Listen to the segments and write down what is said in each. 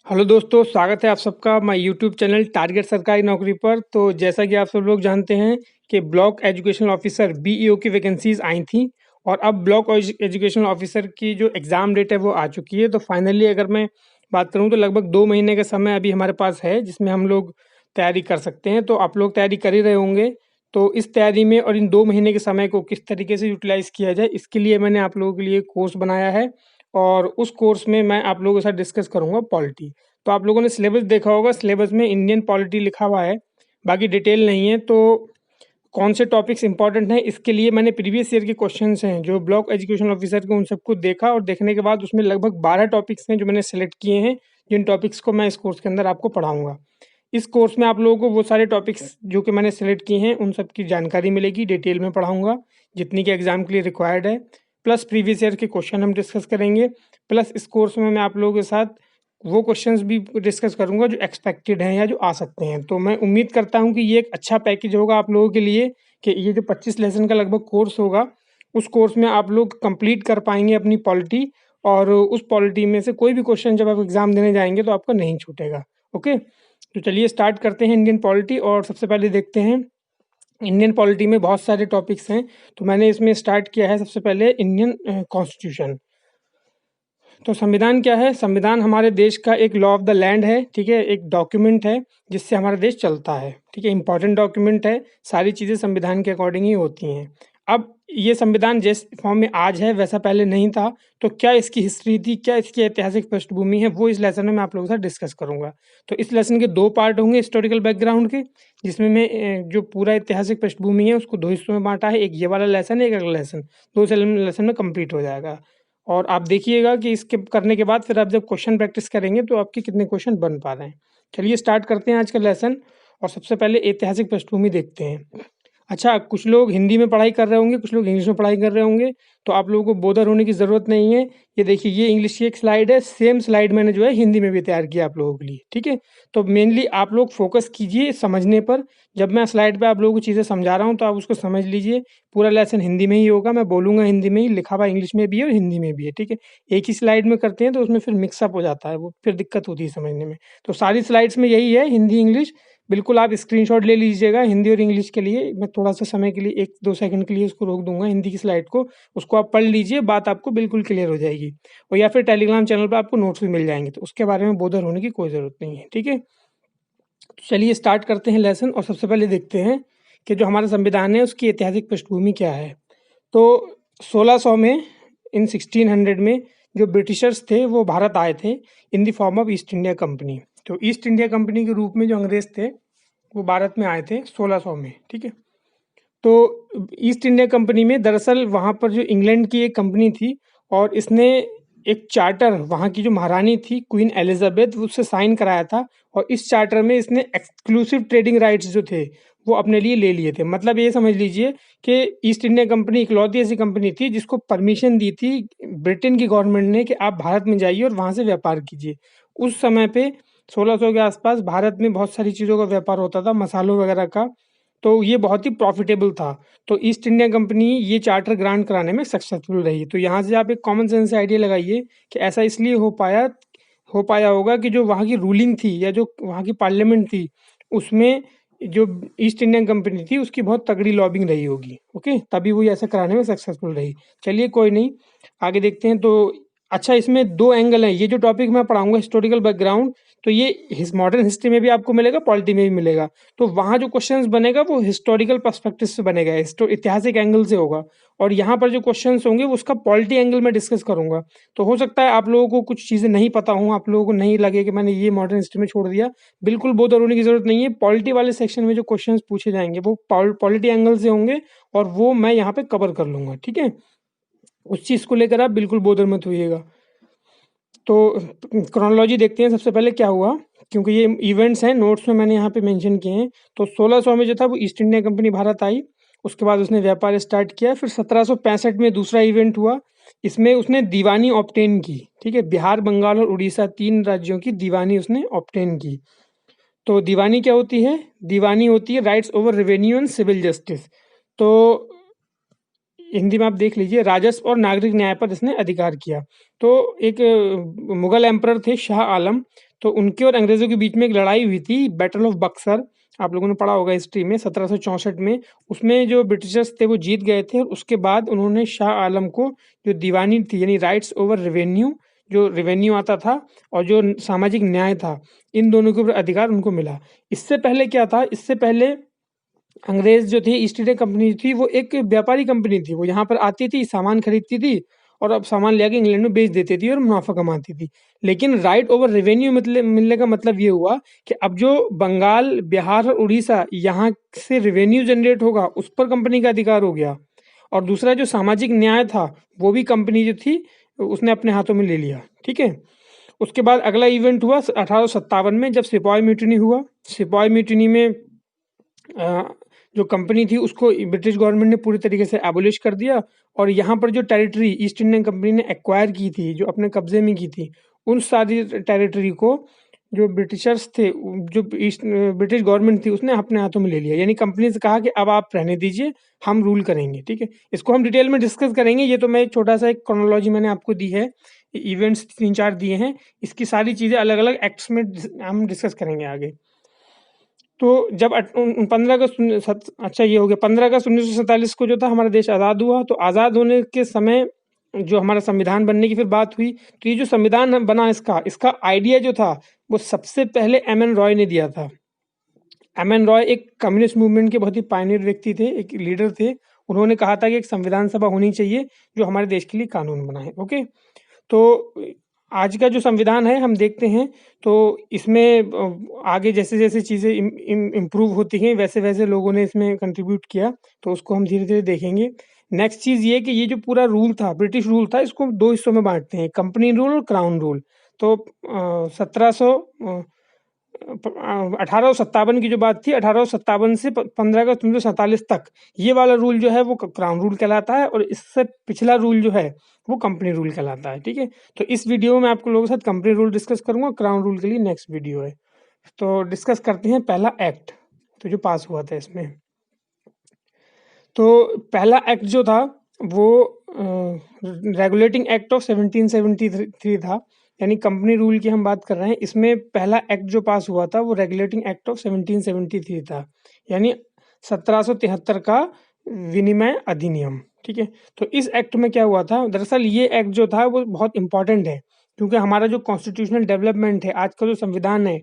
Hello दोस्तों, स्वागत है आप सबका माय यूट्यूब चैनल टारगेट सरकारी नौकरी पर। तो जैसा कि आप सब लोग जानते हैं कि ब्लॉक एजुकेशन ऑफिसर बीईओ की वैकेंसीज आई थी और अब ब्लॉक एजुकेशन ऑफिसर की जो एग्ज़ाम डेट है वो आ चुकी है। तो फाइनली अगर मैं बात करूं तो लगभग 2 महीने का समय अभी हमारे पास है जिसमें हम लोग तैयारी कर सकते हैं। तो आप लोग तैयारी कर ही रहे होंगे। तो इस तैयारी में और इन 2 महीने के समय को किस तरीके से यूटिलाइज़ किया जाए, इसके लिए मैंने आप लोगों के लिए कोर्स बनाया है और उस कोर्स में मैं आप लोगों के साथ डिस्कस करूँगा पॉलिटी। तो आप लोगों ने सिलेबस देखा होगा, सिलेबस में इंडियन पॉलिटी लिखा हुआ है, बाकी डिटेल नहीं है। तो कौन से टॉपिक्स इंपॉर्टेंट हैं, इसके लिए मैंने प्रीवियस ईयर के क्वेश्चंस हैं जो ब्लॉक एजुकेशन ऑफिसर के, उन सबको देखा और देखने के बाद उसमें लगभग 12 टॉपिक्स हैं जो मैंने सेलेक्ट किए हैं, जिन टॉपिक्स को मैं इस कोर्स के अंदर आपको पढ़ाऊंगा। इस कोर्स में आप लोगों को वो सारे टॉपिक्स जो कि मैंने सेलेक्ट किए हैं उन सब की जानकारी मिलेगी, डिटेल में पढ़ाऊंगा जितनी कि एग्जाम के लिए रिक्वायर्ड है। प्लस प्रीवियस ईयर के क्वेश्चन हम डिस्कस करेंगे। प्लस इस कोर्स में मैं आप लोगों के साथ वो क्वेश्चंस भी डिस्कस करूंगा जो एक्सपेक्टेड हैं या जो आ सकते हैं। तो मैं उम्मीद करता हूं कि ये एक अच्छा पैकेज होगा आप लोगों के लिए कि ये जो 25 लेसन का लगभग कोर्स होगा, उस कोर्स में आप लोग कंप्लीट कर पाएंगे अपनी पॉलिटी। और उस पॉलिटी में से कोई भी क्वेश्चन जब आप एग्ज़ाम देने जाएंगे तो आपका नहीं छूटेगा। ओके, तो चलिए स्टार्ट करते हैं इंडियन पॉलिटी। और सबसे पहले देखते हैं, इंडियन पॉलिटी में बहुत सारे टॉपिक्स हैं। तो मैंने इसमें स्टार्ट किया है सबसे पहले इंडियन कॉन्स्टिट्यूशन। तो संविधान क्या है? संविधान हमारे देश का एक लॉ ऑफ द लैंड है, ठीक है, एक डॉक्यूमेंट है जिससे हमारा देश चलता है, ठीक है, इंपॉर्टेंट डॉक्यूमेंट है। सारी चीज़ें संविधान के अकॉर्डिंग ही होती हैं। अब ये संविधान जिस फॉर्म में आज है वैसा पहले नहीं था। तो क्या इसकी हिस्ट्री थी, क्या इसकी ऐतिहासिक पृष्ठभूमि है, वो इस लेसन में मैं आप लोगों के साथ डिस्कस करूंगा। तो इस लेसन के 2 पार्ट होंगे हिस्टोरिकल बैकग्राउंड के, जिसमें मैं जो पूरा ऐतिहासिक पृष्ठभूमि है उसको 2 हिस्सों में बांटा है। एक ये वाला लेसन है, एक अगला लेसन। 2 लेसन में कंप्लीट हो जाएगा। और आप देखिएगा कि इसके करने के बाद फिर आप जब क्वेश्चन प्रैक्टिस करेंगे तो आपके कितने क्वेश्चन बन पा रहे हैं। चलिए स्टार्ट करते हैं आज का लेसन। और सबसे पहले ऐतिहासिक पृष्ठभूमि देखते हैं। अच्छा, कुछ लोग हिंदी में पढ़ाई कर रहे होंगे, कुछ लोग इंग्लिश में पढ़ाई कर रहे होंगे। तो आप लोगों को बोदर होने की ज़रूरत नहीं है। ये देखिए, ये इंग्लिश की एक स्लाइड है, सेम स्लाइड मैंने जो है हिंदी में भी तैयार किया आप लोगों के लिए, ठीक है। तो मेनली आप लोग फोकस कीजिए समझने पर। जब मैं स्लाइड पे आप लोगों को चीज़ें समझा रहा हूँ तो आप उसको समझ लीजिए। पूरा लेसन हिंदी में ही होगा, मैं बोलूँगा हिंदी में ही, लिखा हुआ इंग्लिश में भी है और हिंदी में भी है, ठीक है। एक ही स्लाइड में करते हैं तो उसमें फिर मिक्सअप हो जाता है, वो फिर दिक्कत होती है समझने में। तो सारी स्लाइड्स में यही है, हिंदी इंग्लिश। बिल्कुल आप स्क्रीनशॉट ले लीजिएगा हिंदी और इंग्लिश के लिए। मैं थोड़ा-सा समय के लिए 1-2 सेकंड के लिए उसको रोक दूँगा, हिंदी की स्लाइड को। उसको आप पढ़ लीजिए, बात आपको बिल्कुल क्लियर हो जाएगी। और या फिर टेलीग्राम चैनल पे आपको नोट्स भी मिल जाएँगे, तो उसके बारे में बोदर होने की कोई ज़रूरत नहीं है, ठीक है? तो चलिए स्टार्ट करते हैं लेसन और सबसे पहले देखते हैं कि जो हमारा संविधान है उसकी ऐतिहासिक पृष्ठभूमि क्या है। तो 1600 में, इन 1600 में जो ब्रिटिशर्स थे वो भारत आए थे in the form of east India company. तो ईस्ट इंडिया कंपनी के रूप में जो अंग्रेज़ थे वो भारत में आए थे 1600 में, ठीक है। तो ईस्ट इंडिया कंपनी में दरअसल वहाँ पर जो इंग्लैंड की एक कंपनी थी और इसने एक चार्टर वहाँ की जो महारानी थी क्वीन एलिजाबेथ, उससे साइन कराया था। और इस चार्टर में इसने एक्सक्लूसिव ट्रेडिंग राइट्स जो थे वो अपने लिए ले लिए थे। मतलब ये समझ लीजिए कि ईस्ट इंडिया कंपनी इकलौती ऐसी कंपनी थी जिसको परमिशन दी थी ब्रिटेन की गवर्नमेंट ने कि आप भारत में जाइए और वहाँ से व्यापार कीजिए। उस समय पे 1600 के आसपास भारत में बहुत सारी चीज़ों का व्यापार होता था, मसालों वगैरह का। तो ये बहुत ही प्रॉफिटेबल था। तो ईस्ट इंडिया कंपनी ये चार्टर ग्रांट कराने में सक्सेसफुल रही। तो यहाँ से आप एक कॉमन सेंस से आइडिया लगाइए कि ऐसा इसलिए हो पाया होगा कि जो वहाँ की रूलिंग थी या जो वहाँ की पार्लियामेंट थी, उसमें जो ईस्ट इंडियन कंपनी थी उसकी बहुत तगड़ी लॉबिंग रही होगी। ओके, तभी वो ऐसा कराने में सक्सेसफुल रही। चलिए कोई नहीं, आगे देखते हैं। तो अच्छा, इसमें 2 एंगल हैं। ये जो टॉपिक मैं पढ़ाऊंगा हिस्टोरिकल बैकग्राउंड, तो ये मॉडर्न हिस्ट्री में भी आपको मिलेगा, पॉलिटी में भी मिलेगा। तो वहाँ जो क्वेश्चंस बनेगा वो हिस्टोरिकल पर्सपेक्टिव से बनेगा, ऐतिहासिक एंगल से होगा। और यहाँ पर जो क्वेश्चंस होंगे वो उसका पॉलिटी एंगल में डिस्कस करूंगा। तो हो सकता है आप लोगों को कुछ चीज़ें नहीं पता हों, आप लोगों को नहीं लगे कि मैंने ये मॉडर्न हिस्ट्री में छोड़ दिया। बिल्कुल बोधर होने की जरूरत नहीं है। पॉलिटी वाले सेक्शन में जो क्वेश्चंस पूछे जाएंगे वो पॉलिटी एंगल से होंगे और वो मैं यहाँ पे कवर कर लूंगा, ठीक है। उस चीज़ को लेकर आप बिल्कुल बोधर मत होइएगा। तो क्रोनोलॉजी देखते हैं सबसे पहले क्या हुआ, क्योंकि ये इवेंट्स हैं, नोट्स में मैंने यहाँ पे मेंशन किए हैं। तो 1600 में जो था वो ईस्ट इंडिया कंपनी भारत आई, उसके बाद उसने व्यापार स्टार्ट किया। फिर 1765 में दूसरा इवेंट हुआ, इसमें उसने दीवानी ऑब्टेन की, ठीक है। बिहार, बंगाल और उड़ीसा 3 राज्यों की दीवानी उसने ऑब्टेन की। तो दीवानी क्या होती है? दीवानी होती है rights over revenue and civil justice. तो हिंदी में आप देख लीजिए, राजस्व और नागरिक न्याय पर इसने अधिकार किया। तो एक मुगल एम्परर थे शाह आलम, तो उनके और अंग्रेज़ों के बीच में एक लड़ाई हुई थी, बैटल ऑफ बक्सर, आप लोगों ने पढ़ा होगा हिस्ट्री में 1764 में। उसमें जो ब्रिटिशर्स थे वो जीत गए थे और उसके बाद उन्होंने शाह आलम को जो दीवानी थी यानी राइट्स ओवर रेवेन्यू, जो रेवेन्यू आता था और जो सामाजिक न्याय था, इन दोनों के ऊपर अधिकार उनको मिला। इससे पहले क्या था, इससे पहले अंग्रेज़ जो थे, ईस्ट इंडिया कंपनी थी, वो एक व्यापारी कंपनी थी। वो यहाँ पर आती थी, सामान खरीदती थी और अब सामान ले आके इंग्लैंड में बेच देती थी और मुनाफ़ा कमाती थी। लेकिन राइट ओवर रेवेन्यू मिलने का मतलब ये हुआ कि अब जो बंगाल, बिहार और उड़ीसा यहाँ से रेवेन्यू जनरेट होगा, उस पर कंपनी का अधिकार हो गया। और दूसरा जो सामाजिक न्याय था, वो भी कंपनी जो थी, उसने अपने हाथों में ले लिया। ठीक है? उसके बाद अगला इवेंट हुआ 1857 में, जब सिपाही म्यूटिनी हुआ। सिपाही म्यूटिनी में जो कंपनी थी उसको ब्रिटिश गवर्नमेंट ने पूरी तरीके से एबोलिश कर दिया और यहाँ पर जो टेरिटरी ईस्ट इंडियन कंपनी ने एक्वायर की थी, जो अपने कब्जे में की थी, उन सारी टेरिटरी को जो ब्रिटिशर्स थे, जो ईस्ट ब्रिटिश गवर्नमेंट थी, उसने अपने हाथों में ले लिया। यानी कंपनी से कहा कि अब आप रहने दीजिए, हम रूल करेंगे। ठीक है, इसको हम डिटेल में डिस्कस करेंगे। ये तो मैं एक छोटा सा एक क्रोनोलॉजी मैंने आपको दी है, इवेंट्स 3-4 दिए हैं, इसकी सारी चीज़ें अलग अलग एक्ट्स में हम डिस्कस करेंगे आगे। तो जब 15 अगस्त अच्छा ये हो गया, 15 अगस्त 1947 को जो था हमारा देश आज़ाद हुआ। तो आज़ाद होने के समय जो हमारा संविधान बनने की फिर बात हुई, तो ये जो संविधान बना इसका आइडिया जो था वो सबसे पहले एम.एन. रॉय ने दिया था। एम.एन. रॉय एक कम्युनिस्ट मूवमेंट के बहुत ही पायनियर व्यक्ति थे, एक लीडर थे। उन्होंने कहा था कि एक संविधान सभा होनी चाहिए जो हमारे देश के लिए कानून बनाए। ओके, तो आज का जो संविधान है हम देखते हैं, तो इसमें आगे जैसे-जैसे चीज़ें इम्प्रूव होती हैं, वैसे-वैसे लोगों ने इसमें कंट्रीब्यूट किया, तो उसको हम धीरे-धीरे देखेंगे। नेक्स्ट चीज़ ये कि ये जो पूरा रूल था, ब्रिटिश रूल था, इसको 2 हिस्सों में बाँटते हैं, कंपनी रूल और क्राउन रूल। तो 1857 की जो बात थी, 1857 से 15 अगस्त 1947 तक, ये वाला रूल जो है वो क्राउन रूल कहलाता है और इससे पिछला रूल जो है वो कंपनी रूल कहलाता है। ठीक है, तो इस वीडियो में आपको लोगों के साथ कंपनी रूल डिस्कस करूंगा, क्राउन रूल के लिए नेक्स्ट वीडियो है। तो डिस्कस करते हैं पहला एक्ट, तो जो पास हुआ था इसमें। तो पहला एक्ट जो था वो रेगुलेटिंग एक्ट ऑफ 1773 था, यानी कंपनी रूल की हम बात कर रहे हैं। इसमें पहला एक्ट जो पास हुआ था वो रेगुलेटिंग एक्ट ऑफ 1773 था, यानी 1773 का विनिमय अधिनियम। ठीक है, तो इस एक्ट में क्या हुआ था, दरअसल ये एक्ट जो था वो बहुत इंपॉर्टेंट है, क्योंकि हमारा जो कॉन्स्टिट्यूशनल डेवलपमेंट है, आज का जो संविधान है,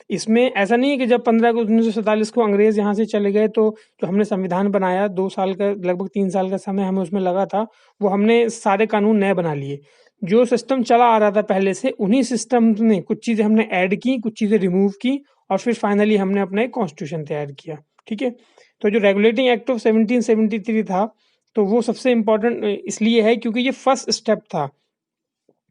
इसमें ऐसा नहीं है कि जब 15 अगस्त 1947 को अंग्रेज यहाँ से चले गए तो जो हमने संविधान बनाया, 2 साल का, लगभग 3 साल का समय हमें उसमें लगा था, वो हमने सारे कानून नए बना लिए। जो सिस्टम चला आ रहा था पहले से, उन्हीं सिस्टम में कुछ चीज़ें हमने ऐड की, कुछ चीज़ें रिमूव की और फिर फाइनली हमने अपना एक कॉन्स्टिट्यूशन तैयार किया। ठीक है, तो जो रेगुलेटिंग एक्ट ऑफ 1773 था, तो वो सबसे इम्पोर्टेंट इसलिए है क्योंकि ये फर्स्ट स्टेप था।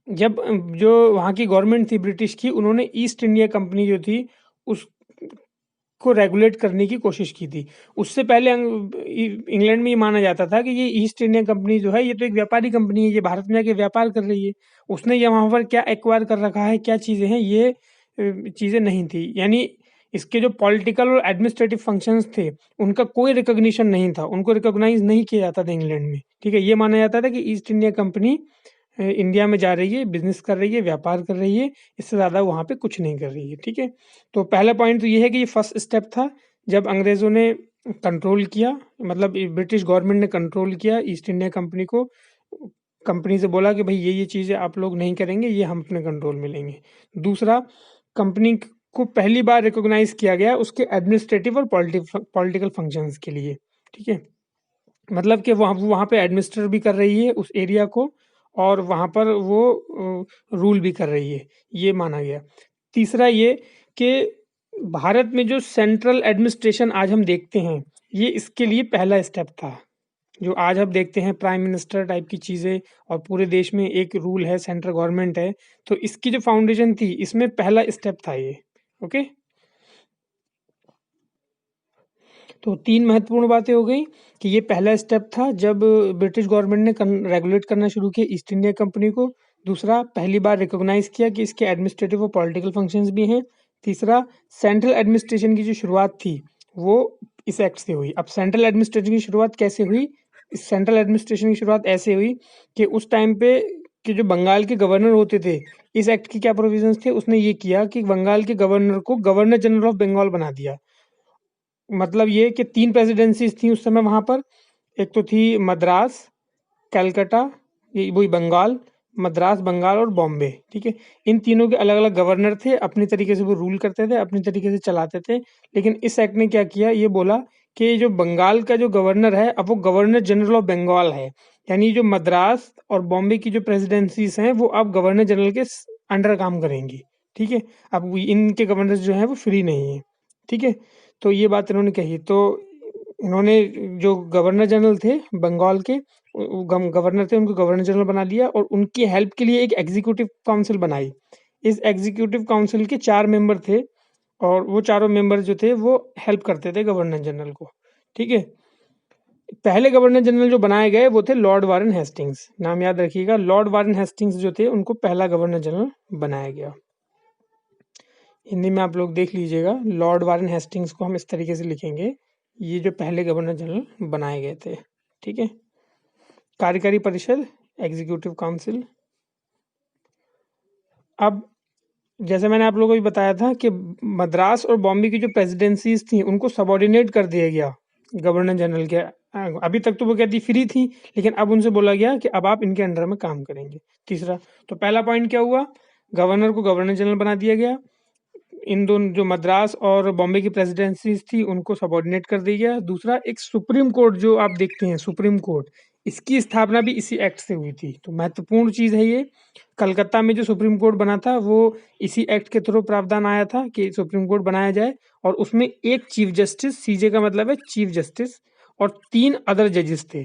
जब जो वहाँ की गवर्नमेंट थी ब्रिटिश की, उन्होंने ईस्ट इंडिया कंपनी जो थी उसको रेगुलेट करने की कोशिश की थी। उससे पहले इंग्लैंड में ये माना जाता था कि ये ईस्ट इंडिया कंपनी जो है ये तो एक व्यापारी कंपनी है, ये भारत में आके व्यापार कर रही है। उसने ये वहाँ पर क्या एक्वायर कर रखा है, क्या चीज़ें हैं, ये चीज़ें नहीं थी। यानी इसके जो पॉलिटिकल और एडमिनिस्ट्रेटिव फंक्शंस थे, उनका कोई रिकॉग्निशन नहीं था, उनको रिकॉग्नाइज़ नहीं किया जाता था इंग्लैंड में। ठीक है, ये माना जाता था कि ईस्ट इंडिया कंपनी इंडिया में जा रही है, बिज़नेस कर रही है, व्यापार कर रही है, इससे ज़्यादा वहाँ पे कुछ नहीं कर रही है। ठीक है, तो पहला पॉइंट तो ये है कि ये फर्स्ट स्टेप था, जब अंग्रेज़ों ने कंट्रोल किया, मतलब ब्रिटिश गवर्नमेंट ने कंट्रोल किया ईस्ट इंडिया कंपनी को, कंपनी से बोला कि भाई ये चीज़ें आप लोग नहीं करेंगे, ये हम अपने कंट्रोल में लेंगे। दूसरा, कंपनी को पहली बार रिकॉग्नाइज़ किया गया उसके एडमिनिस्ट्रेटिव और पॉलिटिकल फंक्शंस के लिए। ठीक है, मतलब कि वहाँ पे एडमिनिस्टर भी कर रही है उस एरिया को और वहाँ पर वो रूल भी कर रही है, ये माना गया। तीसरा ये कि भारत में जो सेंट्रल एडमिनिस्ट्रेशन आज हम देखते हैं, ये इसके लिए पहला स्टेप था। जो आज हम देखते हैं प्राइम मिनिस्टर टाइप की चीज़ें और पूरे देश में एक रूल है, सेंट्रल गवर्नमेंट है, तो इसकी जो फाउंडेशन थी, इसमें पहला स्टेप था ये। ओके, तो 3 महत्वपूर्ण बातें हो गई कि ये पहला स्टेप था जब ब्रिटिश गवर्नमेंट ने रेगुलेट करना शुरू किया ईस्ट इंडिया कंपनी को। दूसरा, पहली बार रिकॉग्नाइज़ किया कि इसके एडमिनिस्ट्रेटिव और पॉलिटिकल फंक्शंस भी हैं। तीसरा, सेंट्रल एडमिनिस्ट्रेशन की जो शुरुआत थी, वो इस एक्ट से हुई। अब सेंट्रल एडमिनिस्ट्रेशन की शुरुआत कैसे हुई? इस सेंट्रल एडमिनिस्ट्रेशन की शुरुआत ऐसे हुई कि उस टाइम पे कि जो बंगाल के गवर्नर होते थे, इस एक्ट की क्या प्रोविजंस थे? उसने ये किया कि बंगाल के गवर्नर को गवर्नर जनरल ऑफ बंगाल बना दिया। मतलब ये कि 3 प्रेसिडेंसीज़ थी उस समय वहाँ पर। एक तो थी मद्रास, कलकत्ता, ये वही बंगाल, मद्रास, बंगाल और बॉम्बे, ठीक है? इन तीनों के अलग-अलग गवर्नर थे, अपनी तरीके से वो रूल करते थे, अपनी तरीके से चलाते थे। लेकिन इस एक्ट ने क्या किया, ये बोला कि जो बंगाल का जो गवर्नर है, अब वो गवर्नर जनरल ऑफ बंगाल है। यानी जो मद्रास और बॉम्बे की जो प्रेसिडेंसीज़ हैं, वो अब गवर्नर जनरल के अंडर काम करेंगी, ठीक है? अब इनके गवर्नर्स जो हैं, वो फ्री नहीं है, ठीक है? तो ये बात इन्होंने कही। तो इन्होंने जो गवर्नर जनरल थे बंगाल के, गवर्नर थे, उनको गवर्नर जनरल बना लिया और उनकी हेल्प के लिए एक एग्जीक्यूटिव काउंसिल बनाई। इस एग्जीक्यूटिव काउंसिल के 4 मेंबर थे और वो चारों मेंबर जो थे वो हेल्प करते थे गवर्नर जनरल को, ठीक है? पहले गवर्नर जनरल जो बनाए गए वो थे लॉर्ड वारेन हेस्टिंग्स। नाम याद रखिएगा, लॉर्ड वारेन हेस्टिंग्स जो थे उनको पहला गवर्नर जनरल बनाया गया। हिंदी में आप लोग देख लीजिएगा, लॉर्ड वारेन हेस्टिंग्स को हम इस तरीके से लिखेंगे, ये जो पहले गवर्नर जनरल बनाए गए थे, ठीक है? कार्यकारी परिषद, एग्जीक्यूटिव काउंसिल। अब जैसे मैंने आप लोगों को भी बताया था कि मद्रास और बॉम्बे की जो प्रेसिडेंसीज थी उनको सबॉर्डिनेट कर दिया गया गवर्नर जनरल के। अभी तक तो वो कहती फ्री थी, लेकिन अब उनसे बोला गया कि अब आप इनके अंडर में काम करेंगे। तीसरा, तो पहला पॉइंट क्या हुआ, गवर्नर को गवर्नर जनरल बना दिया गया। इन दोनों जो मद्रास और बॉम्बे की प्रेसिडेंसीज थी उनको सबॉर्डिनेट कर दिया गया। दूसरा, एक सुप्रीम कोर्ट जो आप देखते हैं, सुप्रीम कोर्ट, इसकी स्थापना भी इसी एक्ट से हुई थी। तो महत्वपूर्ण चीज है ये। कलकत्ता में जो सुप्रीम कोर्ट बना था वो इसी एक्ट के थ्रू प्रावधान आया था कि सुप्रीम कोर्ट बनाया जाए और उसमें एक चीफ जस्टिस, सीजे का मतलब है चीफ जस्टिस, और 3 अदर जजेस थे।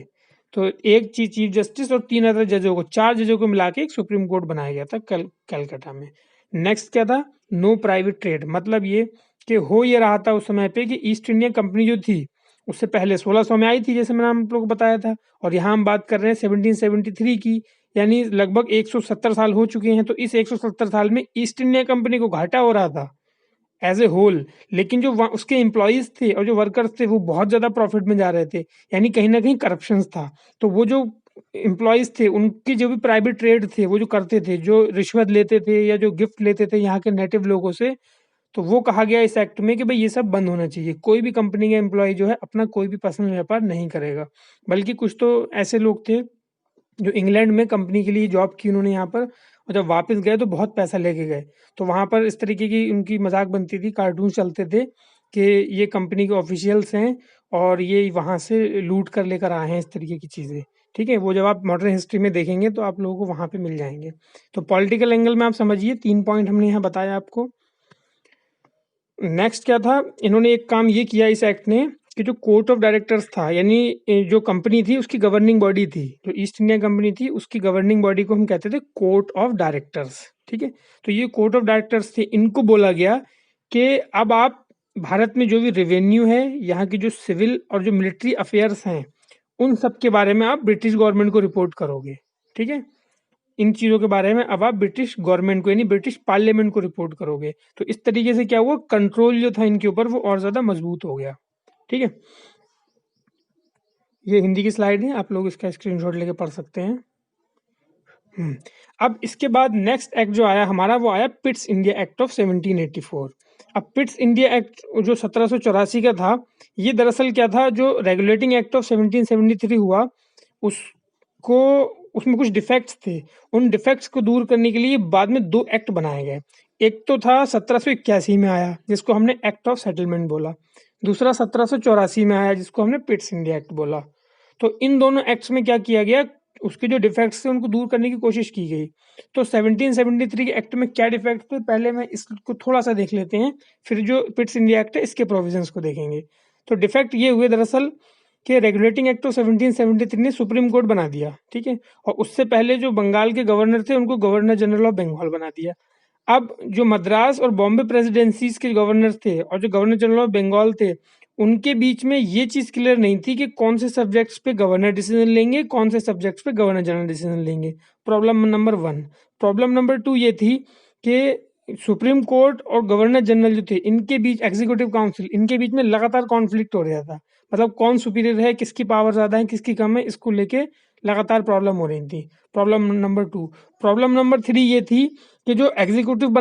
तो एक चीफ जस्टिस और 3 अदर जजों को, 4 जजों को मिला के एक सुप्रीम कोर्ट बनाया गया था कलकत्ता में। नेक्स्ट क्या था, नो प्राइवेट ट्रेड। मतलब ये कि हो ये रहा था उस समय पे कि ईस्ट इंडिया कंपनी जो थी उससे पहले 1600 में आई थी, जैसे मैंने आप लोग को बताया था, और यहाँ हम बात कर रहे हैं 1773 की, यानी लगभग 170 साल हो चुके हैं। तो इस 170 साल में ईस्ट इंडिया कंपनी को घाटा हो रहा था एज ए होल, लेकिन जो उसके एम्प्लॉयज थे और जो वर्कर्स थे वो बहुत ज्यादा प्रॉफिट में जा रहे थे, यानी कहीं ना कहीं करप्शन था। तो वो जो एम्प्लॉयज थे उनके जो भी प्राइवेट ट्रेड थे वो जो करते थे, जो रिश्वत लेते थे या जो गिफ्ट लेते थे यहाँ के नेटिव लोगों से, तो वो कहा गया इस एक्ट में कि भाई ये सब बंद होना चाहिए। कोई भी कंपनी का एम्प्लॉय जो है अपना कोई भी पर्सनल व्यापार नहीं करेगा। बल्कि कुछ तो ऐसे लोग थे जो इंग्लैंड में कंपनी के लिए जॉब की उन्होंने यहाँ पर, और जब वापस गए तो बहुत पैसा लेके गए। तो वहाँ पर इस तरीके की उनकी मजाक बनती थी, कार्टून चलते थे कि ये कंपनी के ऑफिशियल्स हैं और ये वहाँ से लूट कर लेकर आए हैं, इस तरीके की चीज़ें, ठीक है? वो जब आप मॉडर्न हिस्ट्री में देखेंगे तो आप लोगों को वहाँ पे मिल जाएंगे। तो पॉलिटिकल एंगल में आप समझिए, 3 पॉइंट हमने यहाँ बताया आपको। नेक्स्ट क्या था, इन्होंने एक काम ये किया इस एक्ट ने कि जो कोर्ट ऑफ डायरेक्टर्स था, यानी जो कंपनी थी उसकी गवर्निंग बॉडी थी, जो ईस्ट इंडिया कंपनी थी उसकी गवर्निंग बॉडी को हम कहते थे कोर्ट ऑफ डायरेक्टर्स, ठीक है? तो ये कोर्ट ऑफ डायरेक्टर्स थे, इनको बोला गया कि अब आप भारत में जो भी रेवेन्यू है, यहाँ की जो सिविल और जो मिलिट्री अफेयर्स हैं, उन सब के बारे में आप ब्रिटिश गवर्नमेंट को रिपोर्ट करोगे, ठीक है? इन चीज़ों के बारे में अब आप ब्रिटिश गवर्नमेंट को, यानी ब्रिटिश पार्लियामेंट को रिपोर्ट करोगे। तो इस तरीके से क्या हुआ, कंट्रोल जो था इनके ऊपर वो और ज़्यादा मजबूत हो गया, ठीक है? ये हिंदी की स्लाइड है, आप लोग इसका स्क्रीनशॉट लेके पढ़ सकते हैं। अब इसके बाद नेक्स्ट एक्ट जो आया हमारा, वो आया पिट्स इंडिया एक्ट ऑफ 1784। अब पिट्स इंडिया एक्ट जो 1784 का था, ये दरअसल क्या था, जो रेगुलेटिंग एक्ट ऑफ 1773 हुआ उसको, उसमें कुछ डिफेक्ट्स थे। उन डिफेक्ट्स को दूर करने के लिए बाद में 2 एक्ट बनाए गए। एक तो था 1781 में आया जिसको हमने एक्ट ऑफ सेटलमेंट बोला, दूसरा 1784 में आया जिसको हमने पिट्स इंडिया एक्ट बोला। तो इन दोनों एक्ट्स में क्या किया गया, उसके जो डिफेक्ट्स थे उनको दूर करने की कोशिश की गई। तो 1773 के एक्ट में क्या डिफेक्ट थे, पहले मैं इसको थोड़ा सा देख लेते हैं, फिर जो पिट्स इंडिया एक्ट है इसके प्रोविजंस को देखेंगे। तो डिफेक्ट ये हुए दरअसल कि रेगुलेटिंग एक्ट ऑफ 1773 ने सुप्रीम कोर्ट बना दिया, ठीक है? और उससे पहले जो बंगाल के गवर्नर थे उनको गवर्नर जनरल ऑफ बंगाल बना दिया। अब जो मद्रास और बॉम्बे प्रेसिडेंसीज के गवर्नर थे और जो गवर्नर जनरल ऑफ बंगाल थे, उनके बीच में ये चीज क्लियर नहीं थी कि कौन से सब्जेक्ट्स पे गवर्नर डिसीजन लेंगे, कौन से सब्जेक्ट्स पे गवर्नर जनरल डिसीजन लेंगे। Problem number 1। प्रॉब्लम नंबर 2 ये थी कि सुप्रीम कोर्ट और गवर्नर जनरल जो थे इनके बीच, एग्जीक्यूटिव काउंसिल, इनके बीच में लगातार कॉन्फ्लिक्ट हो रहा था। मतलब कौन सुपीरियर है, किसकी पावर ज्यादा है, किसकी कम है, इसको लेके लगातार प्रॉब्लम हो रही थी। Problem number 2। प्रॉब्लम नंबर 3 ये थी कि जो एग्जीक्यूटिव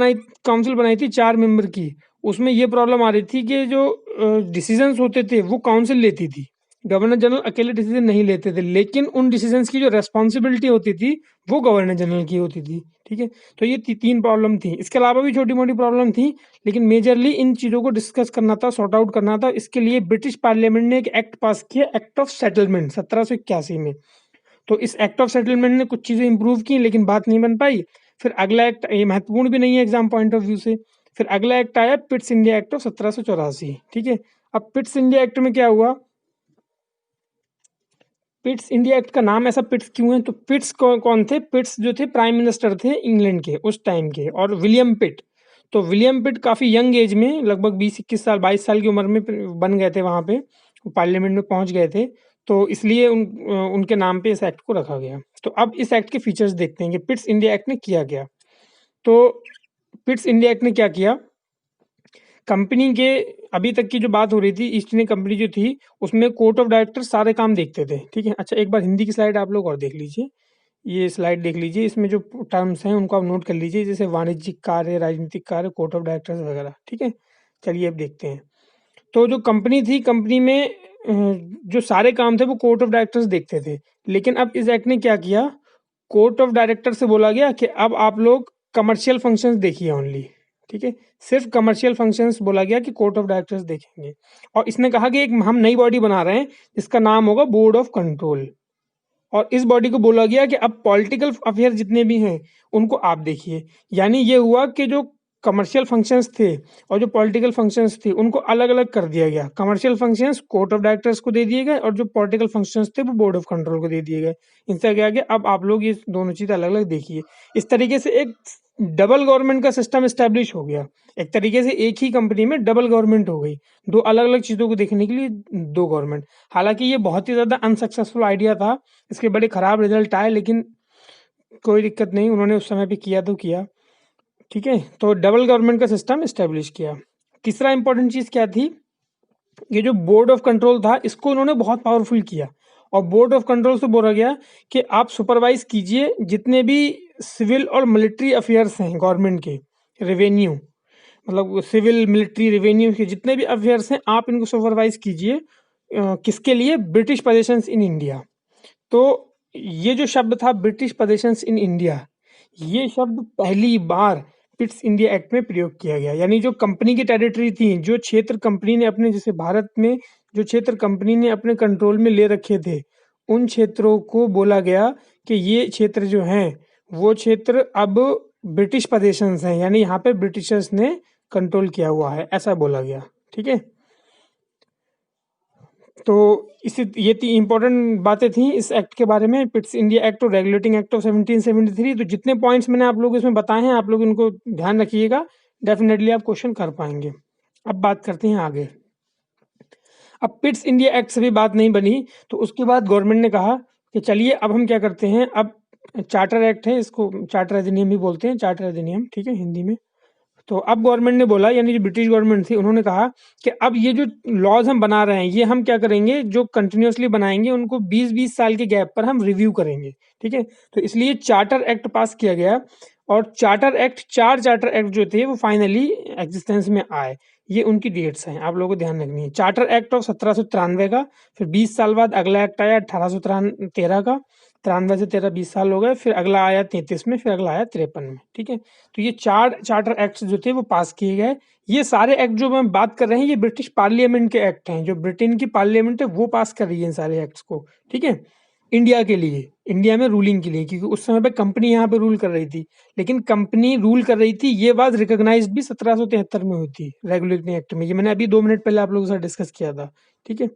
काउंसिल बनाई थी 4 मेंबर की, उसमें ये प्रॉब्लम आ रही थी कि जो डिसीजंस होते थे वो काउंसिल लेती थी, गवर्नर जनरल अकेले डिसीजन नहीं लेते थे, लेकिन उन डिसीजंस की जो रेस्पॉन्सिबिलिटी होती थी वो गवर्नर जनरल की होती थी। ठीक है, तो ये 3 प्रॉब्लम थी। इसके अलावा भी छोटी मोटी प्रॉब्लम थी, लेकिन मेजरली इन चीज़ों को डिस्कस करना था, सॉर्ट आउट करना था। इसके लिए ब्रिटिश पार्लियामेंट ने एक एक्ट पास किया, एक्ट ऑफ सेटलमेंट 1781 में। तो इस एक्ट ऑफ सेटलमेंट ने कुछ चीज़ें इंप्रूव की, लेकिन बात नहीं बन पाई। फिर अगला एक्ट, ये महत्वपूर्ण भी नहीं है एग्जाम पॉइंट ऑफ व्यू से, फिर अगला एक्ट आया पिट्स इंडिया एक्ट ऑफ 1784। ठीक है, अब पिट्स इंडिया एक्ट में क्या हुआ, पिट्स इंडिया एक्ट का नाम ऐसा पिट्स क्यों है, तो पिट्स कौन थे, पिट्स जो थे प्राइम मिनिस्टर थे इंग्लैंड के उस टाइम के, और विलियम पिट। तो विलियम पिट काफ़ी यंग एज में, लगभग 20-21 साल 22 साल की उम्र में बन गए थे वहाँ पे, पार्लियामेंट में पहुँच गए थे। तो इसलिए उनके नाम पे इस एक्ट को रखा गया। तो अब इस एक्ट के फीचर्स देखते हैं कि पिट्स इंडिया एक्ट ने किया गया। तो पिट्स इंडिया एक्ट ने क्या किया, कंपनी के, अभी तक की जो बात हो रही थी, ईस्ट इंडिया कंपनी जो थी उसमें कोर्ट ऑफ डायरेक्टर सारे काम देखते थे। ठीक है, अच्छा एक बार हिंदी की स्लाइड आप लोग और देख लीजिए, ये स्लाइड देख लीजिए, इसमें जो टर्म्स हैं उनको आप नोट कर लीजिए, जैसे वाणिज्यिक कार्य, राजनीतिक कार्य, कोर्ट ऑफ डायरेक्टर्स वगैरह। ठीक है, चलिए अब देखते हैं। तो जो कंपनी थी, कंपनी में जो सारे काम थे वो कोर्ट ऑफ डायरेक्टर्स देखते थे, लेकिन अब इस एक्ट ने क्या किया, कोर्ट ऑफ डायरेक्टर से बोला गया कि अब आप लोग कमर्शियल फंक्शंस देखिए ओनली। ठीक है, सिर्फ कमर्शियल फंक्शंस बोला गया कि कोर्ट ऑफ डायरेक्टर्स देखेंगे। और इसने कहा कि एक हम नई बॉडी बना रहे हैं जिसका नाम होगा बोर्ड ऑफ कंट्रोल, और इस बॉडी को बोला गया कि अब पॉलिटिकल अफेयर जितने भी हैं उनको आप देखिए। यानी ये हुआ कि जो कमर्शियल फंक्शंस थे और जो पॉलिटिकल फंक्शंस थे उनको अलग अलग कर दिया गया। Commercial functions court of directors को दे दिए गए, और जो पॉलिटिकल फंक्शंस थे वो बोर्ड ऑफ कंट्रोल को दे दिए गए। इनसे क्या गया, अब आप लोग ये दोनों चीज़ अलग अलग देखिए। इस तरीके से एक डबल गवर्नमेंट का सिस्टम इस्टेब्लिश हो गया। एक तरीके से एक ही कंपनी में डबल गवर्नमेंट हो गई, दो अलग अलग चीज़ों को देखने के लिए दो गवर्नमेंट। हालांकि ये बहुत ही ज़्यादा अनसक्सेसफुल आइडिया था, इसके बड़े खराब रिजल्ट आए, लेकिन कोई दिक्कत नहीं, उन्होंने उस समय पे किया तो किया। ठीक है, तो डबल गवर्नमेंट का सिस्टम इस्टेब्लिश किया। तीसरा इंपॉर्टेंट चीज़ क्या थी, ये जो बोर्ड ऑफ कंट्रोल था इसको उन्होंने बहुत पावरफुल किया, और बोर्ड ऑफ कंट्रोल से बोला गया कि आप सुपरवाइज कीजिए जितने भी सिविल और मिलिट्री अफेयर्स हैं गवर्नमेंट के, रेवेन्यू, मतलब सिविल मिलिट्री रेवेन्यू के जितने भी अफेयर्स हैं आप इनको सुपरवाइज कीजिए। किसके लिए, ब्रिटिश पोजेशंस इन इंडिया। तो ये जो शब्द था ब्रिटिश पोजेशंस इन इंडिया, ये शब्द पहली बार पिट्स इंडिया एक्ट में प्रयोग किया गया। यानी जो कंपनी की टेरिटरी थी, जो क्षेत्र कंपनी ने अपने, जैसे भारत में जो क्षेत्र कंपनी ने अपने कंट्रोल में ले रखे थे, उन क्षेत्रों को बोला गया कि ये क्षेत्र जो हैं वो क्षेत्र अब ब्रिटिश पोजेशंस हैं, यानी यहाँ पे ब्रिटिशर्स ने कंट्रोल किया हुआ है, ऐसा बोला गया। ठीक है, तो इसी ये तीन इंपॉर्टेंट बातें थी इस एक्ट के बारे में, पिट्स इंडिया एक्ट और रेगुलेटिंग एक्ट ऑफ 1773। तो जितने पॉइंट्स मैंने आप लोग इसमें बताए हैं आप लोग इनको ध्यान रखिएगा, डेफिनेटली आप क्वेश्चन कर पाएंगे। अब बात करते हैं आगे। अब पिट्स इंडिया एक्ट से भी बात नहीं बनी, तो उसके बाद गवर्नमेंट ने कहा कि चलिए अब हम क्या करते हैं, अब चार्टर एक्ट है, इसको चार्टर अधिनियम भी बोलते हैं, चार्टर अधिनियम, ठीक है हिंदी में। तो अब गवर्नमेंट ने बोला, यानी जो ब्रिटिश गवर्नमेंट थी उन्होंने कहा कि अब ये जो लॉज हम बना रहे हैं ये हम क्या करेंगे, जो कंटिन्यूसली बनाएंगे उनको 20-20 साल के गैप पर हम रिव्यू करेंगे। ठीक है, तो इसलिए चार्टर एक्ट पास किया गया, और चार्टर एक्ट, 4 चार्टर एक्ट जो थे वो फाइनली एग्जिस्टेंस में आए। ये उनकी डेट्स हैं, आप लोगों को ध्यान रखनी है। चार्टर एक्ट ऑफ 1793 का, फिर 20 साल बाद अगला एक्ट आया 1813 का, 93 से 13 20 साल हो गए, फिर अगला आया 33 में, फिर अगला आया 53 में। ठीक है, तो ये 4 चार्टर एक्ट्स जो थे वो पास किए गए। ये सारे एक्ट जो हम बात कर रहे हैं ये ब्रिटिश पार्लियामेंट के एक्ट हैं, जो ब्रिटेन की पार्लियामेंट है वो पास कर रही है इन सारे एक्ट्स को। ठीक है, इंडिया के लिए, इंडिया में रूलिंग के लिए, क्योंकि उस समय पे कंपनी यहाँ पे रूल कर रही थी, लेकिन कंपनी रूल कर रही थी ये बात रिकॉग्नाइज्ड भी 1773 में हुई थी रेगुलेटिंग एक्ट में। ये मैंने अभी 2 मिनट पहले आप लोगों के साथ डिस्कस किया था। ठीक है,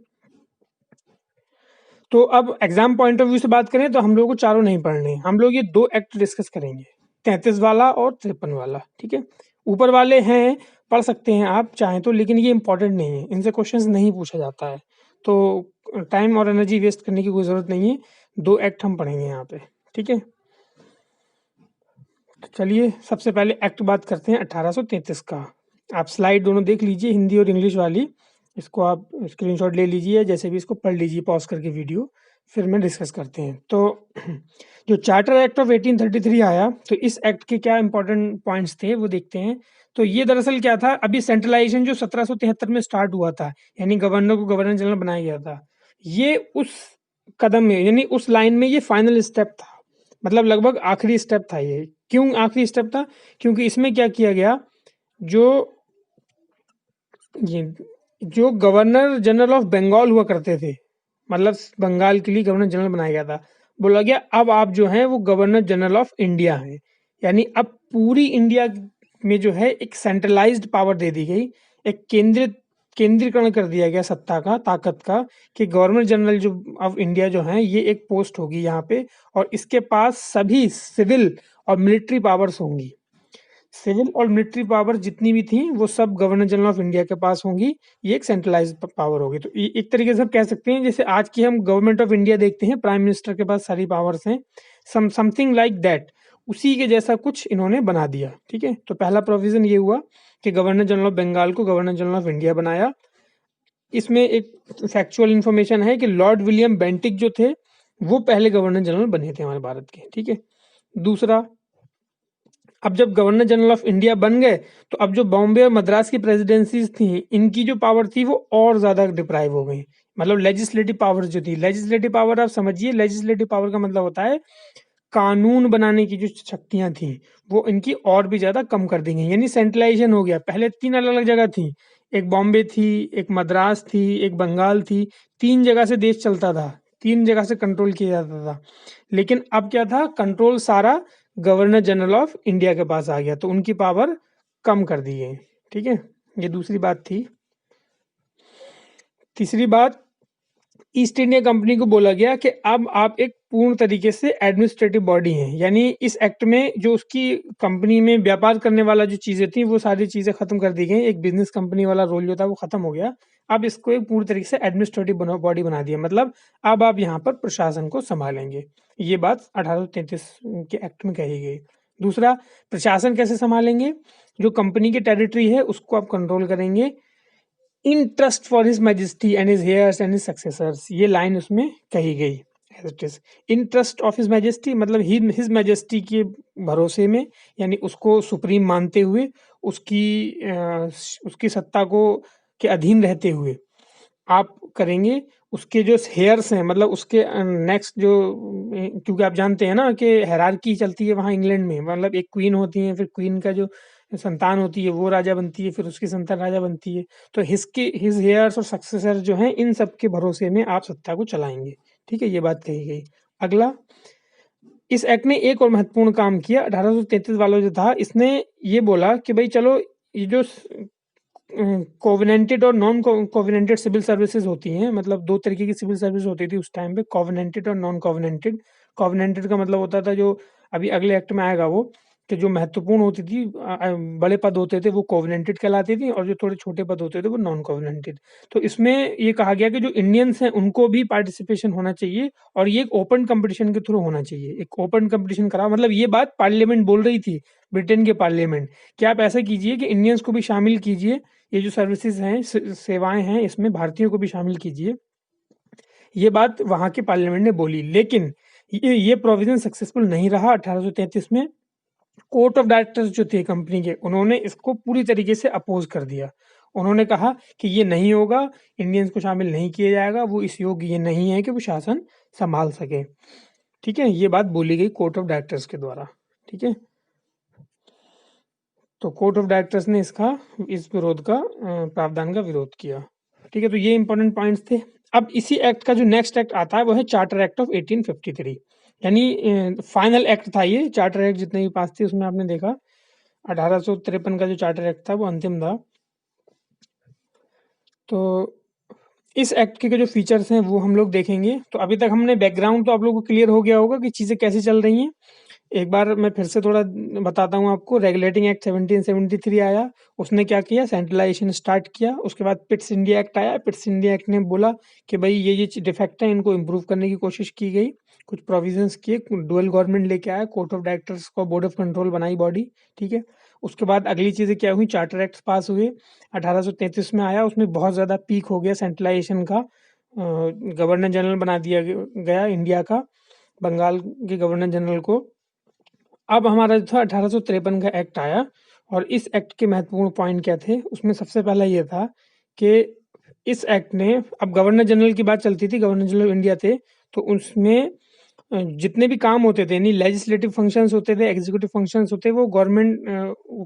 तो अब एग्जाम पॉइंट ऑफ व्यू से बात करें तो हम लोगों को चारों नहीं पढ़ने, हम लोग ये 2 एक्ट डिस्कस करेंगे, 33 वाला और 53 वाला। ठीक है, ऊपर वाले हैं, पढ़ सकते हैं आप चाहें तो, लेकिन ये इंपॉर्टेंट नहीं है, इनसे क्वेश्चंस नहीं पूछा जाता है, तो टाइम और एनर्जी वेस्ट करने की कोई ज़रूरत नहीं है। 2 एक्ट हम पढ़ेंगे यहाँ पे। ठीक है, तो चलिए सबसे पहले एक्ट बात करते हैं 1833 का। आप स्लाइड दोनों देख लीजिए, हिंदी और इंग्लिश वाली, इसको आप स्क्रीनशॉट ले लीजिए, जैसे भी इसको पढ़ लीजिए पॉज करके वीडियो, फिर में डिस्कस करते हैं। तो जो चार्टर एक्ट ऑफ 1833 आया, तो इस एक्ट के क्या इंपॉर्टेंट पॉइंट्स थे वो देखते हैं। तो ये दरअसल क्या था, अभी सेंट्रलाइजेशन जो 1773 में स्टार्ट हुआ था, यानी गवर्नर को गवर्नर जनरल बनाया गया था, ये उस कदम में, यानी उस लाइन में ये फाइनल स्टेप था, मतलब लगभग आखिरी स्टेप था ये। क्यों आखिरी स्टेप था? क्योंकि इसमें क्या किया गया, जो ये जो गवर्नर जनरल ऑफ बंगाल हुआ करते थे, मतलब बंगाल के लिए गवर्नर जनरल बनाया गया था, बोला गया अब आप जो हैं वो गवर्नर जनरल ऑफ इंडिया हैं। यानी अब पूरी इंडिया में जो है एक सेंट्रलाइज्ड पावर दे दी गई, एक केंद्रीकरण कर दिया गया सत्ता का, ताकत का, कि गवर्नर जनरल जो ऑफ इंडिया जो है ये एक पोस्ट होगी यहाँ पे, और इसके पास सभी सिविल और मिलिट्री पावर्स होंगी। सिविल और मिलिट्री पावर जितनी भी थी वो सब गवर्नर जनरल ऑफ इंडिया के पास होंगी। ये एक सेंट्रलाइज्ड पावर होगी। तो एक तरीके से हम कह सकते हैं जैसे आज की हम गवर्नमेंट ऑफ इंडिया देखते हैं, प्राइम मिनिस्टर के पास सारी पावर्स हैं, समथिंग लाइक दैट, उसी के जैसा कुछ इन्होंने बना दिया। ठीक है, तो पहला प्रोविजन ये हुआ कि गवर्नर जनरल ऑफ बंगाल को गवर्नर जनरल ऑफ इंडिया बनाया। इसमें एक फैक्चुअल इंफॉर्मेशन है कि लॉर्ड विलियम बेंटिक जो थे वो पहले गवर्नर जनरल बने थे हमारे भारत के। ठीक है, दूसरा, अब जब गवर्नर जनरल ऑफ इंडिया बन गए तो अब जो बॉम्बे और मद्रास की प्रेसिडेंसीज थी, इनकी जो पावर थी वो और ज्यादा डिप्राइव हो गई। मतलब लेजिस्लेटिव पावर जो थी, लेजिस्लेटिव पावर आप समझिए, लेजिस्लेटिव पावर का मतलब होता है कानून बनाने की जो शक्तियां थी वो इनकी और भी ज्यादा कम कर दी गई, यानी सेंट्रलाइजेशन हो गया। पहले 3 अलग अलग जगह थी, एक बॉम्बे थी, एक मद्रास थी, एक बंगाल थी, 3 जगह से देश चलता था, 3 जगह से कंट्रोल किया जाता था। लेकिन अब क्या था, कंट्रोल सारा गवर्नर जनरल ऑफ इंडिया के पास आ गया, तो उनकी पावर कम कर दी गई। ठीक है, ये दूसरी बात थी। तीसरी बात, ईस्ट इंडिया कंपनी को बोला गया कि अब आप एक पूर्ण तरीके से एडमिनिस्ट्रेटिव बॉडी हैं, यानी इस एक्ट में जो उसकी कंपनी में व्यापार करने वाला जो चीजें थी वो सारी चीजें खत्म कर दी गई, एक बिजनेस कंपनी वाला रोल जो था वो खत्म हो गया। अब इसको एक पूर्ण तरीके से एडमिनिस्ट्रेटिव बॉडी बना दिया, मतलब अब आप यहाँ पर प्रशासन को संभालेंगे। ये बात 1833 के एक्ट में कही गई। दूसरा, प्रशासन कैसे संभालेंगे, जो कंपनी की टेरिटरी है उसको आप कंट्रोल करेंगे in trust for his majesty and his heirs and his successors, ये लाइन उसमें कही गई as it is. In trust of his majesty मतलब हिज मैजेस्टी के भरोसे में, यानी उसको सुप्रीम मानते हुए, उसकी उसकी सत्ता को के अधीन रहते हुए आप करेंगे। उसके जो हेयर्स हैं, मतलब उसके नेक्स्ट जो, क्योंकि आप जानते हैं ना कि हायरार्की चलती है वहाँ इंग्लैंड में, मतलब एक क्वीन होती है, फिर क्वीन का जो संतान होती है वो राजा बनती है, फिर उसकी संतान राजा बनती है। तो हिज हेयर्स और सक्सेसर जो हैं, इन सब के भरोसे में आप सत्ता को चलाएंगे। ठीक है, ये बात कही गई। अगला, इस एक्ट ने एक और महत्वपूर्ण काम किया 1833 वाला जो था, इसने ये बोला कि भाई चलो, ये जो कोवेनेंटेड और नॉन कोवेनेंटेड सिविल सर्विसेज होती हैं, मतलब 2 तरीके की सिविल सर्विस होती थी उस टाइम पे, कोवेनेंटेड और नॉन कोवेनेंटेड। कोवेनेंटेड का मतलब होता था, जो अभी अगले एक्ट में आएगा वो, कि जो महत्वपूर्ण होती थी, बड़े पद होते थे वो कोवेनेंटेड कहलाते थे, और जो थोड़े छोटे पद होते थे वो नॉन कोवेनेंटेड। तो इसमें ये कहा गया कि जो इंडियंस हैं उनको भी पार्टिसिपेशन होना चाहिए, और ये एक ओपन कंपटीशन के थ्रू होना चाहिए। एक ओपन कंपटीशन करा, मतलब ये बात पार्लियामेंट बोल रही थी, ब्रिटेन के पार्लियामेंट, कि आप ऐसा कीजिए कि इंडियंस को भी शामिल कीजिए, ये जो सर्विसेज हैं, सेवाएं हैं, इसमें भारतीयों को भी शामिल कीजिए। ये बात वहां के पार्लियामेंट ने बोली, लेकिन ये प्रोविजन सक्सेसफुल नहीं रहा। 1833 में कोर्ट ऑफ डायरेक्टर्स जो थे कंपनी के, उन्होंने इसको पूरी तरीके से अपोज कर दिया। उन्होंने कहा कि ये नहीं होगा, इंडियंस को शामिल नहीं किया जाएगा, वो इस योग्य ये नहीं है कि वो शासन संभाल सके। ठीक है, ये बात बोली गई कोर्ट ऑफ डायरेक्टर्स के द्वारा। ठीक है, तो कोर्ट ऑफ डायरेक्टर्स ने इस विरोध का प्रावधान का विरोध किया। ठीक है, तो ये इंपॉर्टेंट पॉइंट्स थे। अब इसी एक्ट का जो नेक्स्ट एक्ट आता है वो है चार्टर एक्ट ऑफ 1853, यानी फाइनल एक्ट था ये। चार्टर एक्ट जितने भी पास थे उसमें आपने देखा 1853 का जो चार्टर एक्ट था वो अंतिम था। तो इस एक्ट के जो फीचर्स हैं वो हम लोग देखेंगे। तो अभी तक हमने बैकग्राउंड तो आप लोगों को क्लियर हो गया होगा कि चीज़ें कैसे चल रही हैं। एक बार मैं फिर से थोड़ा बताता हूँ आपको। रेगुलेटिंग एक्ट 1773 आया, उसने क्या किया, सेंट्रलाइजेशन स्टार्ट किया। उसके बाद पिट्स इंडिया एक्ट आया। पिट्स इंडिया एक्ट ने बोला कि भाई ये डिफेक्ट है, इनको इम्प्रूव करने की कोशिश की गई, कुछ प्रोविजंस किए, डुअल गवर्नमेंट लेके आया, कोर्ट ऑफ डायरेक्टर्स को बोर्ड ऑफ कंट्रोल बनाई बॉडी। ठीक है, उसके बाद अगली चीज़ें क्या हुई, चार्टर एक्ट पास हुए, 1833 में आया, उसमें बहुत ज़्यादा पीक हो गया सेंट्रलाइजेशन का। गवर्नर जनरल बना दिया गया इंडिया का, बंगाल के गवर्नर जनरल को। अब हमारा जो था 1853 का एक्ट आया, और इस एक्ट के महत्वपूर्ण पॉइंट क्या थे, उसमें सबसे पहला ये था कि इस एक्ट ने, अब गवर्नर जनरल की बात चलती थी, गवर्नर जनरल इंडिया थे, तो उसमें जितने भी काम होते थे, यानी लेजिस्लेटिव फंक्शंस होते थे, एग्जीक्यूटिव फंक्शंस होते, वो गवर्नमेंट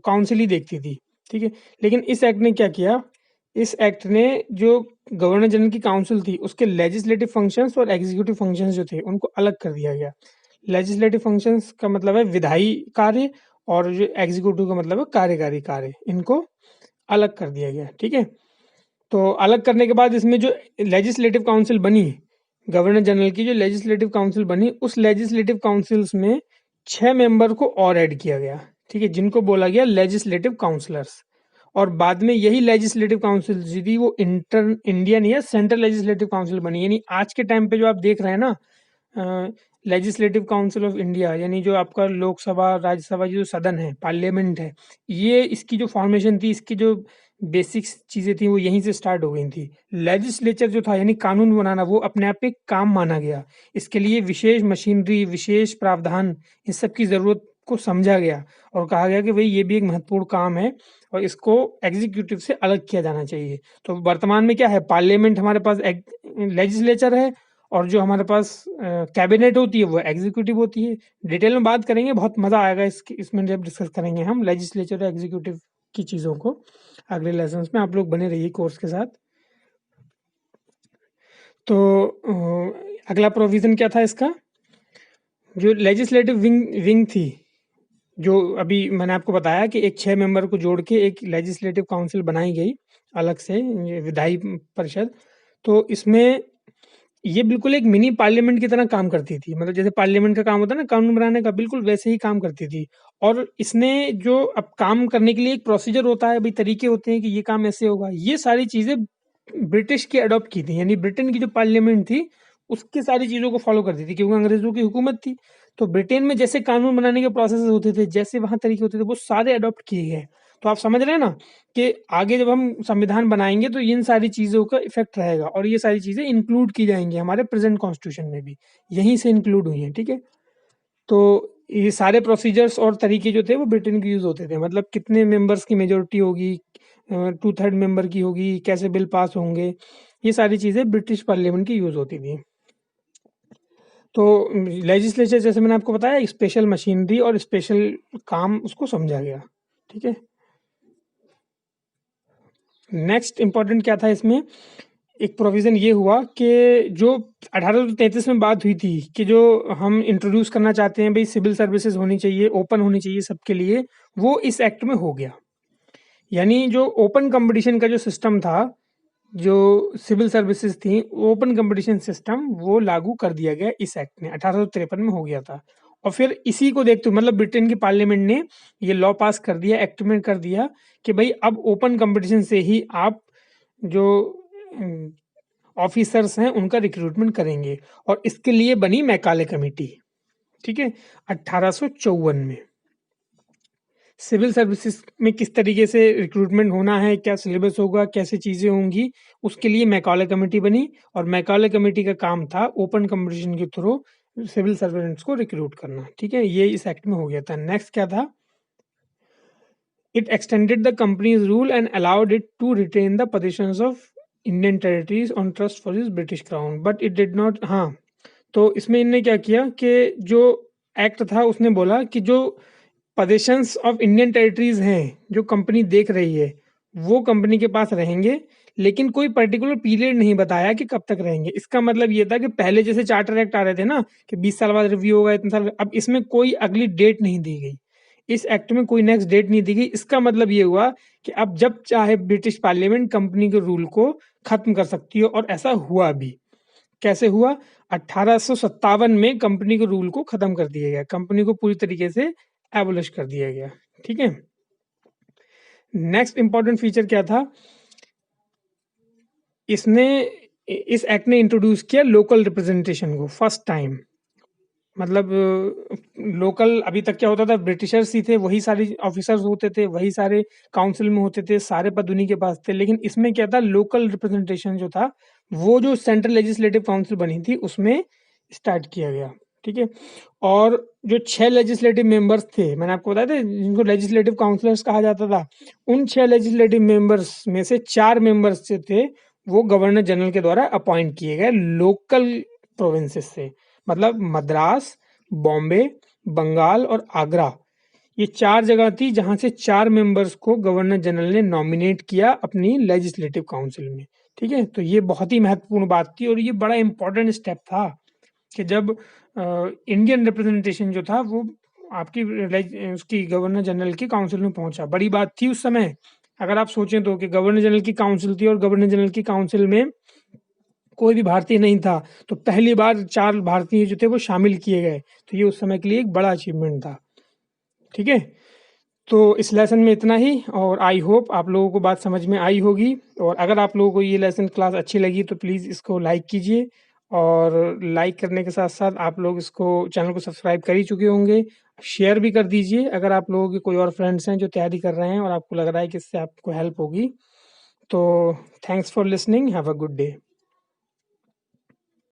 काउंसिल ही देखती थी, ठीक है। लेकिन इस एक्ट ने क्या किया, इस एक्ट ने जो गवर्नर जनरल की काउंसिल थी, उसके लेजिस्लेटिव फंक्शंस और एग्जीक्यूटिव फंक्शंस जो थे, उनको अलग कर दिया गया। लेजिस्लेटिव फंक्शंस का मतलब है विधायी कार्य, और जो एग्जीक्यूटिव का मतलब है कार्यकारी कार्य, इनको अलग कर दिया गया, ठीक है। तो अलग करने के बाद इसमें जो लेजिस्लेटिव काउंसिल बनी, गवर्नर जनरल की जो लेजिस्लेटिव काउंसिल बनी, उस लेजिस्लेटिव काउंसिल्स में 6 मेंबर को और ऐड किया गया, ठीक है, जिनको बोला गया लेजिस्लेटिव काउंसलर्स। और बाद में यही लेजिस्लेटिव काउंसिल जो थी वो इंडियन या सेंट्रल लेजिस्लेटिव काउंसिल बनी। यानी आज के टाइम पे जो आप देख रहे हैं ना, लेजिस्लेटिव काउंसिल ऑफ इंडिया, यानी जो आपका लोकसभा राज्यसभा जो सदन है, पार्लियामेंट है, ये इसकी जो फॉर्मेशन थी, इसकी जो बेसिक्स चीज़ें थी, वो यहीं से स्टार्ट हो गई थी। लेजिस्लेचर जो था, यानी कानून बनाना, वो अपने आप एक काम माना गया। इसके लिए विशेष मशीनरी, विशेष प्रावधान, इस सब की ज़रूरत को समझा गया, और कहा गया कि भाई ये भी एक महत्वपूर्ण काम है, और इसको एग्जीक्यूटिव से अलग किया जाना चाहिए। तो वर्तमान में क्या है, पार्लियामेंट हमारे पास लेजिस्लेचर है, और जो हमारे पास कैबिनेट होती है वो एग्जीक्यूटिव होती है। डिटेल में बात करेंगे, बहुत मज़ा आएगा इसमें जब डिस्कस करेंगे हम लेजिस्लेचर और एग्जीक्यूटिव की चीज़ों को अगले लेसन्स में। आप लोग बने रहिए कोर्स के साथ। तो अगला प्रोविज़न क्या था इसका, जो लेजिस्लेटिव विंग थी, जो अभी मैंने आपको बताया कि एक 6 मेंबर को जोड़ के एक लेजिस्लेटिव काउंसिल बनाई गई अलग से, ये विधायी परिषद। तो इसमें ये बिल्कुल एक मिनी पार्लियामेंट की तरह काम करती थी, मतलब जैसे पार्लियामेंट का काम होता है ना कानून बनाने का, बिल्कुल वैसे ही काम करती थी। और इसने जो अब काम करने के लिए एक प्रोसीजर होता है, भाई तरीके होते हैं कि ये काम ऐसे होगा, ये सारी चीज़ें ब्रिटिश की अडॉप्ट की थी, यानी ब्रिटेन की जो पार्लियामेंट थी उसकी सारी चीज़ों को फॉलो करती थी, क्योंकि अंग्रेजों की हुकूमत थी। तो ब्रिटेन में जैसे कानून बनाने के प्रोसेस होते थे, जैसे वहाँ तरीके होते थे, वो सारे अडॉप्ट किए गए। तो आप समझ रहे हैं ना कि आगे जब हम संविधान बनाएंगे तो इन सारी चीज़ों का इफेक्ट रहेगा, और ये सारी चीज़ें इंक्लूड की जाएंगी हमारे प्रेजेंट कॉन्स्टिट्यूशन में भी, यहीं से इंक्लूड हुई हैं, ठीक है। तो ये सारे प्रोसीजर्स और तरीके जो थे वो ब्रिटेन के यूज़ होते थे, मतलब कितने मेंबर्स की मेजोरिटी होगी, 2/3 मेंबर की होगी, कैसे बिल पास होंगे, ये सारी चीज़ें ब्रिटिश पार्लियामेंट की यूज़ होती थी। तो लेजिस्लेचर, जैसे मैंने आपको बताया, स्पेशल मशीनरी और स्पेशल काम उसको समझा गया, ठीक है। नेक्स्ट इंपॉर्टेंट क्या था इसमें, एक प्रोविज़न ये हुआ कि जो 1833 में बात हुई थी कि जो हम इंट्रोड्यूस करना चाहते हैं, भाई सिविल सर्विसेज होनी चाहिए, ओपन होनी चाहिए सबके लिए, वो इस एक्ट में हो गया। यानी जो ओपन कंपटीशन का जो सिस्टम था, जो सिविल सर्विसेज थी, ओपन कंपटीशन सिस्टम वो लागू कर दिया गया इस एक्ट में, 1853 में हो गया था। और फिर इसी को देखते हुए, मतलब ब्रिटेन की पार्लियामेंट ने ये लॉ पास कर दिया, एक्ट में कर दिया कि भाई अब ओपन कंपटीशन से ही आप जो ऑफिसर्स हैं उनका रिक्रूटमेंट करेंगे, और इसके लिए बनी मैकाले कमेटी, ठीक है, 1854 में। सिविल सर्विसेज में किस तरीके से रिक्रूटमेंट होना है, क्या सिलेबस होगा, कैसे चीज़ें होंगी, उसके लिए मैकाले कमेटी बनी, और मैकाले कमेटी का काम था ओपन कंपटीशन के थ्रू सिविल सर्वेंट्स को रिक्रूट करना, ठीक है। ये इस एक्ट में हो गया था। नेक्स्ट क्या था, it extended the company's rule and allowed it to retain the positions of Indian territories on trust for his British crown, but it did not, हाँ, तो इसमें इनने क्या किया कि जो एक्ट था उसने बोला कि जो पोजीशंस ऑफ इंडियन टेरिटरीज हैं, जो कंपनी देख रही है, वो कंपनी के पास रहेंगे, लेकिन कोई पर्टिकुलर पीरियड नहीं बताया कि कब तक रहेंगे। इसका मतलब ये था कि पहले जैसे चार्टर एक्ट आ रहे थे ना कि 20 साल बाद रिव्यू होगा, इतने साल, अब इसमें कोई अगली डेट नहीं दी गई, इस एक्ट में कोई नेक्स्ट डेट नहीं दी गई। इसका मतलब ये हुआ कि अब जब चाहे ब्रिटिश पार्लियामेंट कंपनी के रूल को खत्म कर सकती है, और ऐसा हुआ भी। कैसे हुआ, 1857 में कंपनी के रूल को खत्म कर दिया गया, कंपनी को पूरी तरीके से एबोलिश कर दिया गया, ठीक है। नेक्स्ट इंपॉर्टेंट फीचर क्या था, इसने, इस एक्ट ने इंट्रोड्यूस किया लोकल रिप्रेजेंटेशन को फर्स्ट टाइम। मतलब लोकल, अभी तक क्या होता था, ब्रिटिशर्स ही थे, वही सारे ऑफिसर्स होते थे, वही सारे काउंसिल में होते थे, सारे पद उन्हीं के पास थे। लेकिन इसमें क्या था, लोकल रिप्रेजेंटेशन जो था वो जो सेंट्रल लेजिस्लेटिव काउंसिल बनी थी उसमें स्टार्ट किया गया, ठीक है। और जो 6 लेजिस्लेटिव मेंबर्स थे, मैंने आपको बताया था जिनको लेजिस्लेटिव काउंसलर्स कहा जाता था, उन 6 लेजिस्लेटिव मेंबर्स में से 4 मेंबर्स जो थे वो गवर्नर जनरल के द्वारा अपॉइंट किए गए लोकल प्रोविंसेस से, मतलब मद्रास, बॉम्बे, बंगाल और आगरा, ये 4 जगह थी जहां से 4 मेंबर्स को गवर्नर जनरल ने नॉमिनेट किया अपनी लेजिस्लेटिव काउंसिल में, ठीक है। तो ये बहुत ही महत्वपूर्ण बात थी और ये बड़ा इंपॉर्टेंट स्टेप था कि जब इंडियन रिप्रेजेंटेशन जो था वो आपकी उसकी गवर्नर जनरल की काउंसिल में पहुंचा, बड़ी बात थी उस समय। अगर आप सोचें तो कि गवर्नर जनरल की काउंसिल थी और गवर्नर जनरल की काउंसिल में कोई भी भारतीय नहीं था, तो पहली बार 4 भारतीय जो थे वो शामिल किए गए, तो ये उस समय के लिए एक बड़ा अचीवमेंट था, ठीक है। तो इस लेसन में इतना ही और आई होप आप लोगों को बात समझ में आई होगी। और अगर आप लोगों को ये लेसन क्लास अच्छी लगी तो प्लीज़ इसको लाइक कीजिए, और लाइक करने के साथ साथ आप लोग इसको चैनल को सब्सक्राइब कर ही चुके होंगे, शेयर भी कर दीजिए अगर आप लोगों के कोई और फ्रेंड्स हैं जो तैयारी कर रहे हैं और आपको लग रहा है कि इससे आपको हेल्प होगी। तो thanks for listening, have a good day.